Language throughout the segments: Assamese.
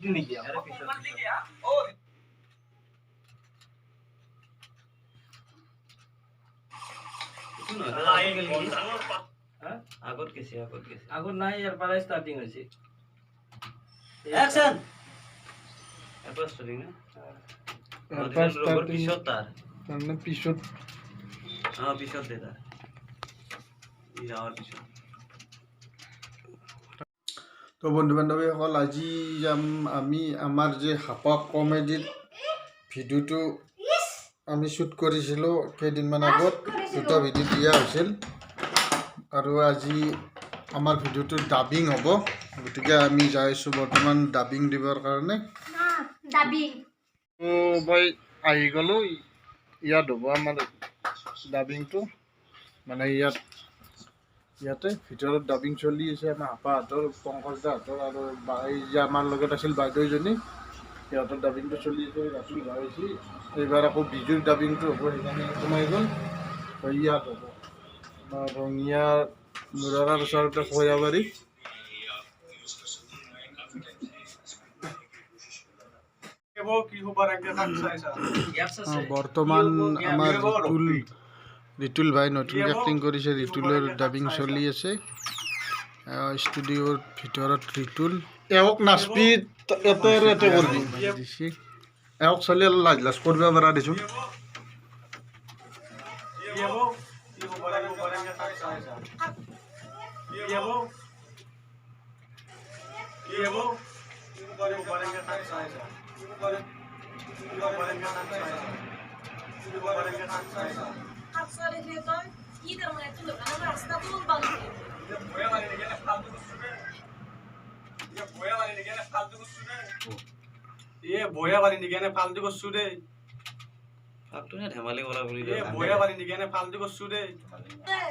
নেকি আগত নাই ইয়াৰ পৰা ষ্টাৰ্টিং হৈছে অ্যাকশন এরপর স্টার্টিং না এরপর রোবট starting পিছত তার মানে পিছত হ্যাঁ পিছত দে তার ই যাওয়ার পিছত তো বন্ধু বান্ধৱীসকল আজি আমি আমাৰ যে হাপা কমেডিৰ ভিডিঅ'টো আমি শ্বুট কৰিছিলোঁ কেইদিনমান আগত দুটা ভিডিঅ' দিয়া হৈছিল আৰু আজি আমাৰ ভিডিঅ'টো ডাবিং হ'ব গতিকে আমি যাই আছোঁ বৰ্তমান ডাবিং দিবৰ কাৰণে মই আহি গ'লোঁ ইয়াত হ'ব আমাৰ ডাবিংটো মানে ইয়াতে ভিতৰত ডাবিং চলি আছে আমাৰ আপাহঁতৰ পংকজদাহঁতৰ আৰু এই যে আমাৰ লগত আছিল বাইদেউজনী সিহঁতৰ ডাবিংটো চলি আছে ৰাতি ওলাই আহিছে এইবাৰ আকৌ বিজুৰ ডাবিংটো হ'ব সেইকাৰণে সোমাই গ'ল ইয়াত হ'ব আমাৰ ৰঙিয়া মুৰাৰ ওচৰতে খৈয়াবাৰী বৰ্তমান আমাৰ ৰিতুল ভাই নতুনকৈ এক্টিং কৰিছে ৰিতুলৰ ডাবিং চলি আছে ষ্টুডিঅ'ৰ ভিতৰত ৰিতুল এওক নাচবি এতে আৰু এতে কৰবি দিছে এওক চলি লাজ লাজ কৰিব পৰা দিছোঁ বয়া বাড়ি নিকে ফালতু করছু রে ফালতু না ধেমালি করা বলি এ বয়া বাড়ি নিকে ফালতু করছু রে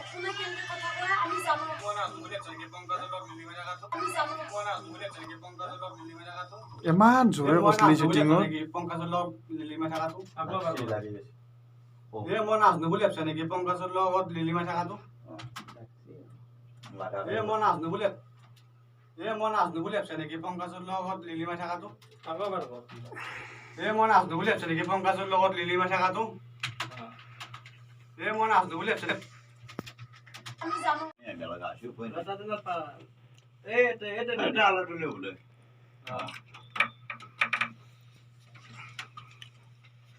শুনে কেন্দ্রে কথা কয় আমি যাবো কোনা দুলে চঙ্গে পঙ্কজৰ লগ মিলি মেলা কাটো আমি যাবো কোনা দুলে চঙ্গে পঙ্কজৰ লগ মিলি মেলা কাটো ইমান জোৰে বসলি শ্বুটিঙত পঙ্কজৰ লগ লিলি মেলা কাটো এ মই নাজনো বুলি ভাবছ নেকি পঙ্কজৰ লগত লিলি মেলা কাটো এ মই নাজনো বুলি ভাবছ নেকি পঙ্কজৰ লগত লিলি মেলা কাটো এ মই নাজনো বুলি ভাবছ নেকি পঙ্কজৰ লগত লিলি মেলা কাটো এ মই নাজনো বুলি ভাবছ আমি যাবো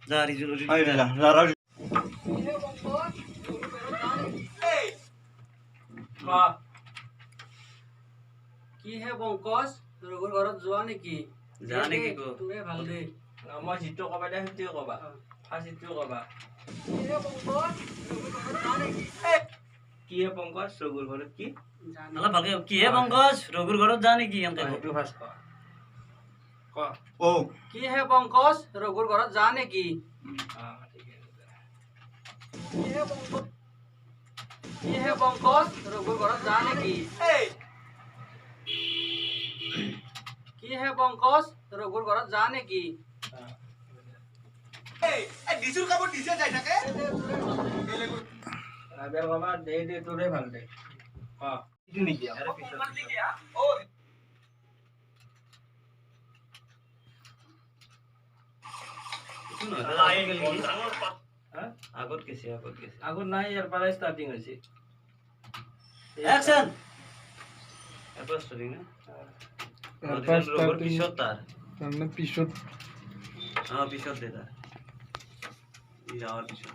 যা রিজুল কি হে পঙ্কজ তোৰ ঘৰত যোৱা নেকি যা নেকি কো তুমি ভাল দে মই জিতো কবা দে সিটো কবা ফাৰ্ষ্ট জিতো কবা কি হে পঙ্কজ ৰঘুৰ ঘৰত কি অলপ ভালকে কি হে পঙ্কজ ৰঘুৰ ঘৰত যা নেকি এনকে সেইটো ফাৰ্ষ্ট ক ও কি হে পঙ্কজ ৰঘুৰ ঘৰত যা নেকি কি হে পঙ্কজ ৰঘুৰ ঘৰত যা নেকি কি হে পঙ্কজ ৰঘুৰ ঘৰত যা নেকি ডিজুৰ কাপোৰ ডিজে যাই থাকে আবে বাবা দে দে তোৰে ভাল দে ইটো নেকি আৰে পিছত ও ইটো নহয় আগত গেছে আগত নাই ইয়াৰ পৰা ষ্টাৰ্টিং হৈছে অ্যাকশন এৰপৰ স্টাৰ্টিং না এৰপৰ ৰোবট starting পিছত তাৰ মানে পিছত হ্যাঁ পিছত দে তাৰ ই যাওয়াৰ পিছত